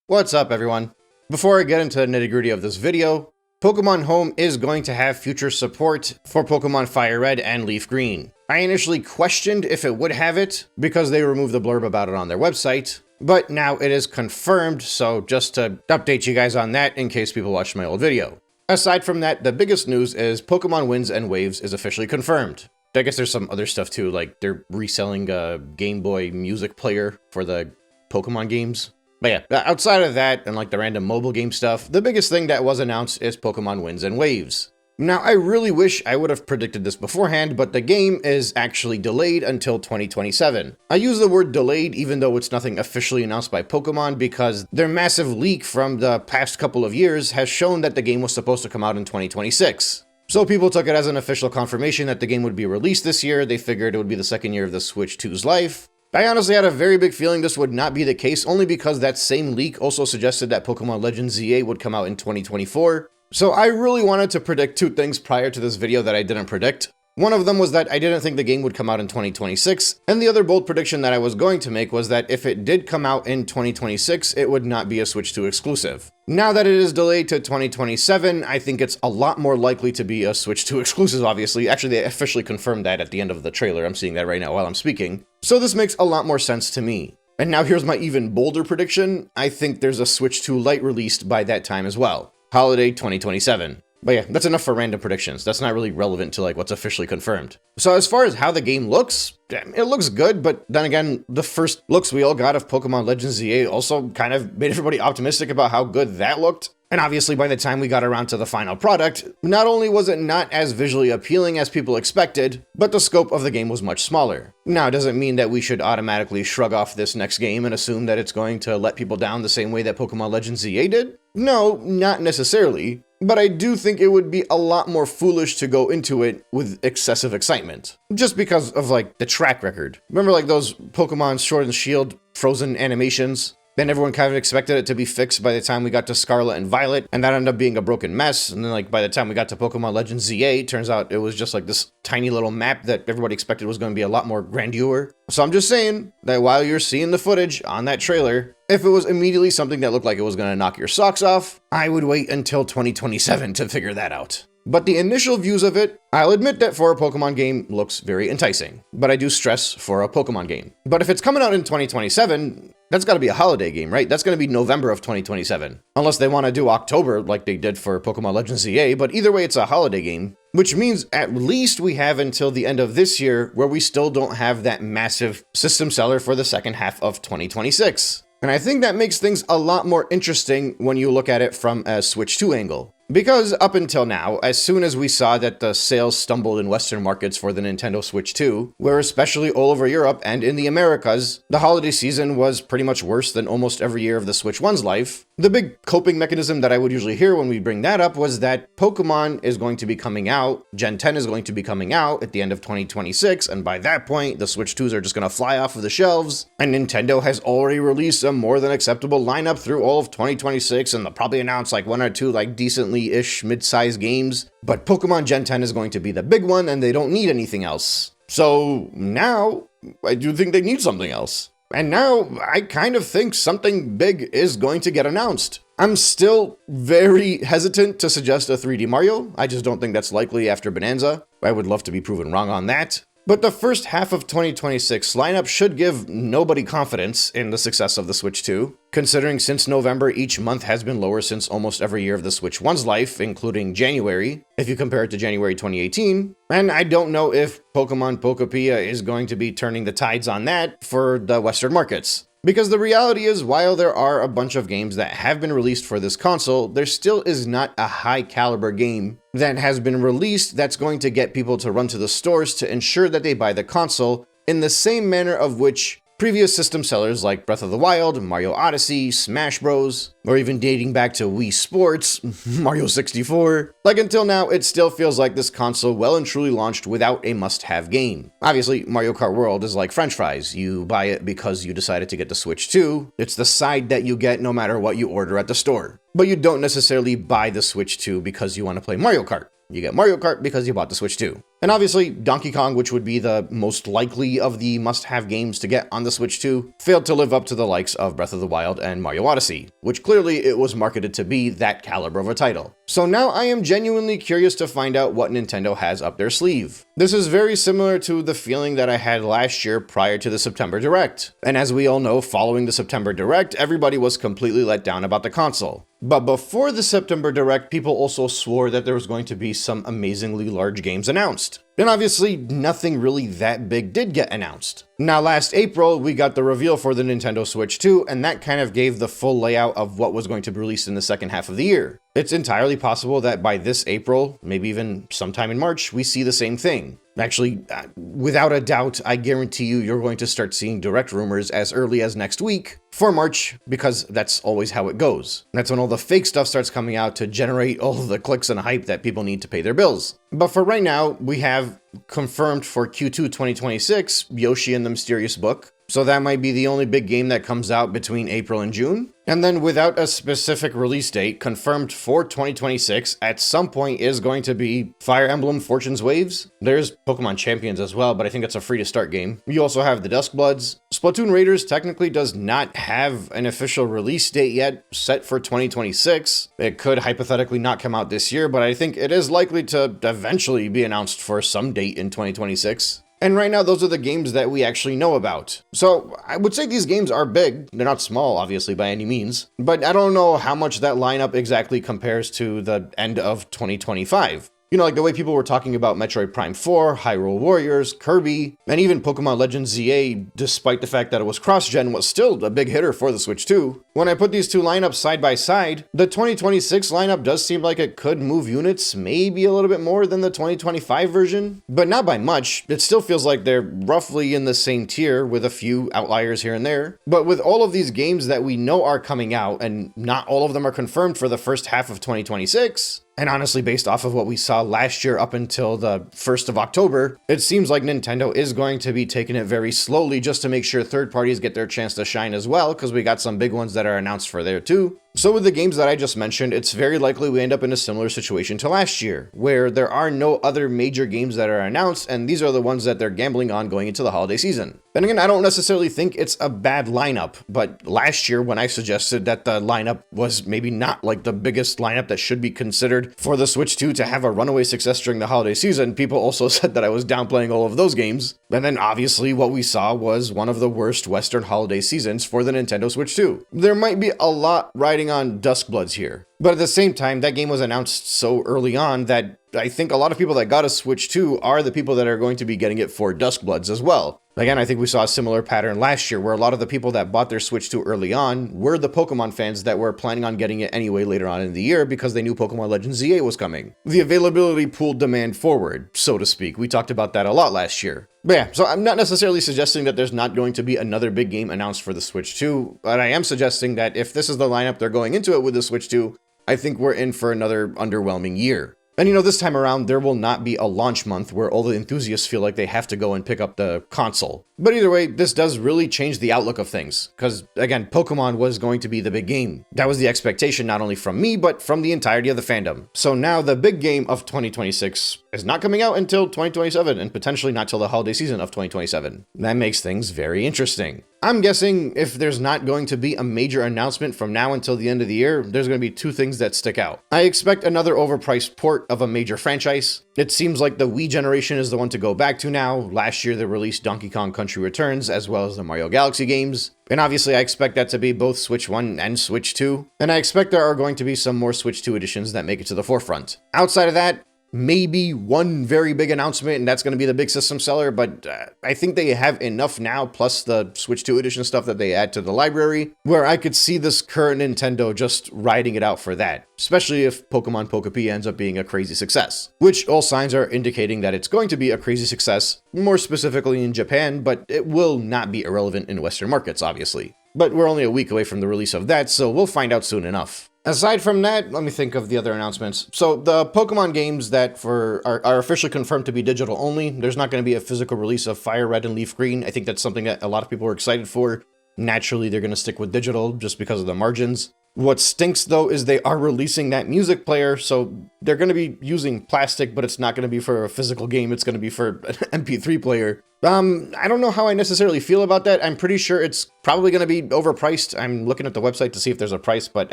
What's up, everyone? Before I get into the nitty-gritty of this video, Pokemon Home is going to have future support for Pokemon Fire Red and Leaf Green. I initially questioned if it would have it, because they removed the blurb about it on their website, but now it is confirmed, so just to update you guys on that in case people watched my old video. Aside from that, the biggest news is Pokemon Winds and Waves is officially confirmed. I guess there's some other stuff too, like they're reselling a GameBoy music player for the Pokemon games. But yeah, outside of that and like the random mobile game stuff, the biggest thing that was announced is Pokemon Winds and Waves. Now, I really wish I would have predicted this beforehand, but the game is actually delayed until 2027. I use the word delayed even though it's nothing officially announced by Pokemon because their massive leak from the past couple of years has shown that the game was supposed to come out in 2026. So people took it as an official confirmation that the game would be released this year. They figured it would be the second year of the Switch 2's life. I honestly had a very big feeling this would not be the case, only because that same leak also suggested that Pokemon Legends ZA would come out in 2024. So I really wanted to predict two things prior to this video that I didn't predict. One of them was that I didn't think the game would come out in 2026, and the other bold prediction that I was going to make was that if it did come out in 2026, it would not be a Switch 2 exclusive. Now that it is delayed to 2027, I think it's a lot more likely to be a Switch 2 exclusive, obviously. Actually, they officially confirmed that at the end of the trailer. I'm seeing that right now while I'm speaking. So this makes a lot more sense to me. And now here's my even bolder prediction. I think there's a Switch 2 Lite released by that time as well. Holiday 2027. But yeah, that's enough for random predictions. That's not really relevant to like what's officially confirmed. So as far as how the game looks, it looks good, but then again, the first looks we all got of Pokemon Legends ZA also kind of made everybody optimistic about how good that looked. And obviously by the time we got around to the final product, not only was it not as visually appealing as people expected, but the scope of the game was much smaller. Now, it doesn't mean that we should automatically shrug off this next game and assume that it's going to let people down the same way that Pokemon Legends ZA did. No, not necessarily. But I do think it would be a lot more foolish to go into it with excessive excitement. Just because of like the track record. Remember like those Pokemon Sword and Shield frozen animations? Then everyone kind of expected it to be fixed by the time we got to Scarlet and Violet, and that ended up being a broken mess. And then like by the time we got to Pokemon Legends ZA, it turns out it was just like this tiny little map that everybody expected was going to be a lot more grandeur. So I'm just saying that while you're seeing the footage on that trailer, if it was immediately something that looked like it was going to knock your socks off, I would wait until 2027 to figure that out. But the initial views of it, I'll admit that for a Pokemon game looks very enticing, but I do stress for a Pokemon game. But if it's coming out in 2027, that's got to be a holiday game, right? That's going to be November of 2027. Unless they want to do October like they did for Pokemon Legends ZA, but either way, it's a holiday game, which means at least we have until the end of this year where we still don't have that massive system seller for the second half of 2026. And I think that makes things a lot more interesting when you look at it from a Switch 2 angle. Because up until now, as soon as we saw that the sales stumbled in Western markets for the Nintendo Switch 2, where especially all over Europe and in the Americas, the holiday season was pretty much worse than almost every year of the Switch 1's life, the big coping mechanism that I would usually hear when we bring that up was that Pokemon is going to be coming out, Gen 10 is going to be coming out at the end of 2026, and by that point, the Switch 2s are just going to fly off of the shelves, and Nintendo has already released a more than acceptable lineup through all of 2026, and they'll probably announce like one or two like decently-ish mid-sized games, but Pokemon Gen 10 is going to be the big one, and they don't need anything else. So now, I do think they need something else. And now, I kind of think something big is going to get announced. I'm still very hesitant to suggest a 3D Mario. I just don't think that's likely after Bonanza. I would love to be proven wrong on that. But the first half of 2026 lineup should give nobody confidence in the success of the Switch 2, considering since November each month has been lower since almost every year of the Switch 1's life, including January, if you compare it to January 2018. And I don't know if Pokemon Pokopia is going to be turning the tides on that for the Western markets. Because the reality is, while there are a bunch of games that have been released for this console, there still is not a high caliber game that has been released that's going to get people to run to the stores to ensure that they buy the console in the same manner of which previous system sellers like Breath of the Wild, Mario Odyssey, Smash Bros, or even dating back to Wii Sports, Mario 64. Like until now, it still feels like this console well and truly launched without a must-have game. Obviously, Mario Kart World is like French fries. You buy it because you decided to get the Switch 2. It's the side that you get no matter what you order at the store. But you don't necessarily buy the Switch 2 because you want to play Mario Kart. You get Mario Kart because you bought the Switch 2. And obviously, Donkey Kong, which would be the most likely of the must-have games to get on the Switch 2, failed to live up to the likes of Breath of the Wild and Mario Odyssey, which clearly it was marketed to be that caliber of a title. So now I am genuinely curious to find out what Nintendo has up their sleeve. This is very similar to the feeling that I had last year prior to the September Direct. And as we all know, following the September Direct, everybody was completely let down about the console. But before the September Direct, people also swore that there was going to be some amazingly large games announced. And obviously, nothing really that big did get announced. Now, last April, we got the reveal for the Nintendo Switch 2, and that kind of gave the full layout of what was going to be released in the second half of the year. It's entirely possible that by this April, maybe even sometime in March, we see the same thing. Actually, without a doubt, I guarantee you're going to start seeing direct rumors as early as next week for March, because that's always how it goes. That's when all the fake stuff starts coming out to generate all the clicks and hype that people need to pay their bills. But for right now, we have confirmed for Q2 2026, Yoshi and the Mysterious Book. So that might be the only big game that comes out between April and June. And then without a specific release date, confirmed for 2026, at some point is going to be Fire Emblem Fortune's Waves. There's Pokemon Champions as well, but I think it's a free-to-start game. You also have the Duskbloods. Splatoon Raiders technically does not have an official release date yet set for 2026. It could hypothetically not come out this year, but I think it is likely to eventually be announced for some date in 2026. And right now, those are the games that we actually know about. So I would say these games are big. They're not small, obviously, by any means. But I don't know how much that lineup exactly compares to the end of 2025. You know, like the way people were talking about Metroid Prime 4, Hyrule Warriors, Kirby, and even Pokemon Legends ZA, despite the fact that it was cross-gen, was still a big hitter for the Switch 2. When I put these two lineups side by side, the 2026 lineup does seem like it could move units maybe a little bit more than the 2025 version, but not by much. It still feels like they're roughly in the same tier with a few outliers here and there. But with all of these games that we know are coming out, and not all of them are confirmed for the first half of 2026, and honestly, based off of what we saw last year up until the 1st of October, it seems like Nintendo is going to be taking it very slowly just to make sure third parties get their chance to shine as well, because we got some big ones that are announced for there too. So with the games that I just mentioned, it's very likely we end up in a similar situation to last year, where there are no other major games that are announced, and these are the ones that they're gambling on going into the holiday season. Then again, I don't necessarily think it's a bad lineup, but last year when I suggested that the lineup was maybe not like the biggest lineup that should be considered for the Switch 2 to have a runaway success during the holiday season, people also said that I was downplaying all of those games. And then obviously what we saw was one of the worst Western holiday seasons for the Nintendo Switch 2. There might be a lot riding on Duskbloods here, but at the same time, that game was announced so early on that I think a lot of people that got a Switch 2 are the people that are going to be getting it for Duskbloods as well. Again, I think we saw a similar pattern last year where a lot of the people that bought their Switch 2 early on were the Pokemon fans that were planning on getting it anyway later on in the year because they knew Pokemon Legends ZA was coming. The availability pulled demand forward, so to speak. We talked about that a lot last year. But yeah, so I'm not necessarily suggesting that there's not going to be another big game announced for the Switch 2, but I am suggesting that if this is the lineup they're going into it with the Switch 2, I think we're in for another underwhelming year. And you know, this time around, there will not be a launch month where all the enthusiasts feel like they have to go and pick up the console. But either way, this does really change the outlook of things, because again, Pokemon was going to be the big game. That was the expectation not only from me, but from the entirety of the fandom. So now the big game of 2026 is not coming out until 2027, and potentially not till the holiday season of 2027. That makes things very interesting. I'm guessing if there's not going to be a major announcement from now until the end of the year, there's going to be two things that stick out. I expect another overpriced port of a major franchise. It seems like the Wii generation is the one to go back to now. Last year they released Donkey Kong Country Returns as well as the Mario Galaxy games. And obviously I expect that to be both Switch 1 and Switch 2. And I expect there are going to be some more Switch 2 editions that make it to the forefront. Outside of that, maybe one very big announcement, and that's going to be the big system seller, but I think they have enough now, plus the Switch 2 edition stuff that they add to the library, where I could see this current Nintendo just riding it out for that, especially if Pokemon Pokopia ends up being a crazy success, which all signs are indicating that it's going to be a crazy success, more specifically in Japan, but it will not be irrelevant in Western markets, obviously. But we're only a week away from the release of that, so we'll find out soon enough. Aside from that, let me think of the other announcements. So the Pokemon games that are officially confirmed to be digital only, there's not going to be a physical release of Fire Red and Leaf Green. I think that's something that a lot of people are excited for. Naturally, they're going to stick with digital just because of the margins. What stinks though is they are releasing that music player, so they're going to be using plastic, but it's not going to be for a physical game, it's going to be for an MP3 player. I don't know how I necessarily feel about that. I'm pretty sure it's probably going to be overpriced. I'm looking at the website to see if there's a price, but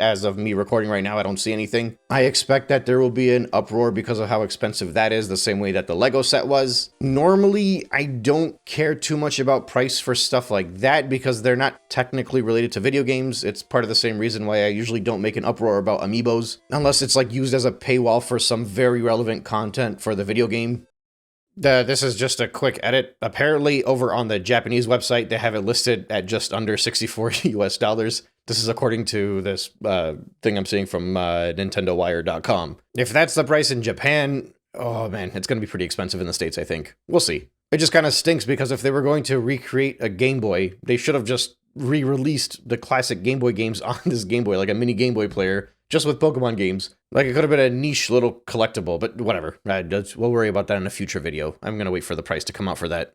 as of me recording right now, I don't see anything. I expect that there will be an uproar because of how expensive that is, the same way that the Lego set was. Normally, I don't care too much about price for stuff like that because they're not technically related to video games. It's part of the same reason why I usually don't make an uproar about amiibos, unless it's like used as a paywall for some very relevant content for the video game. This is just a quick edit. Apparently, over on the Japanese website, they have it listed at just under 64 US dollars. This is according to this thing I'm seeing from NintendoWire.com. If that's the price in Japan, oh man, it's going to be pretty expensive in the States, I think. We'll see. It just kind of stinks because if they were going to recreate a Game Boy, they should have just re-released the classic Game Boy games on this Game Boy, like a mini Game Boy player, just with Pokemon games. Like, it could have been a niche little collectible, but whatever. We'll worry about that in a future video. I'm gonna wait for the price to come out for that.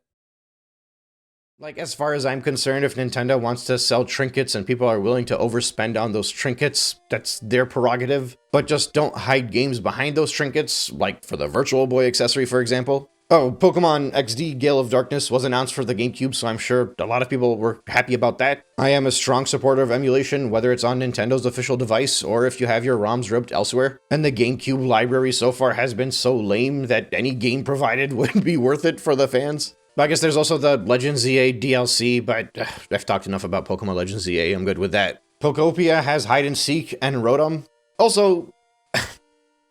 Like, as far as I'm concerned, if Nintendo wants to sell trinkets and people are willing to overspend on those trinkets, that's their prerogative. But just don't hide games behind those trinkets, like for the Virtual Boy accessory, for example. Oh, Pokemon XD Gale of Darkness was announced for the GameCube, so I'm sure a lot of people were happy about that. I am a strong supporter of emulation, whether it's on Nintendo's official device or if you have your ROMs ripped elsewhere. And the GameCube library so far has been so lame that any game provided would be worth it for the fans. I guess there's also the Legends ZA DLC, but I've talked enough about Pokemon Legends ZA, I'm good with that. Pokopia has Hide and Seek and Rotom. Also,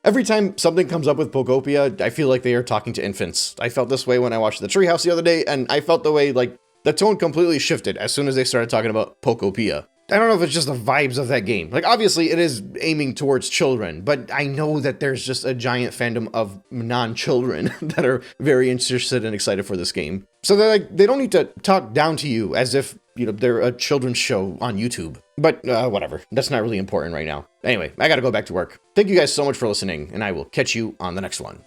every time something comes up with Pokopia, I feel like they are talking to infants. I felt this way when I watched the Treehouse the other day, and I felt the way, like, the tone completely shifted as soon as they started talking about Pokopia. I don't know if it's just the vibes of that game. Like, obviously, it is aiming towards children, but I know that there's just a giant fandom of non-children that are very interested and excited for this game. So they're like, they don't need to talk down to you as if, you know, they're a children's show on YouTube. But whatever, that's not really important right now. Anyway, I gotta go back to work. Thank you guys so much for listening, and I will catch you on the next one.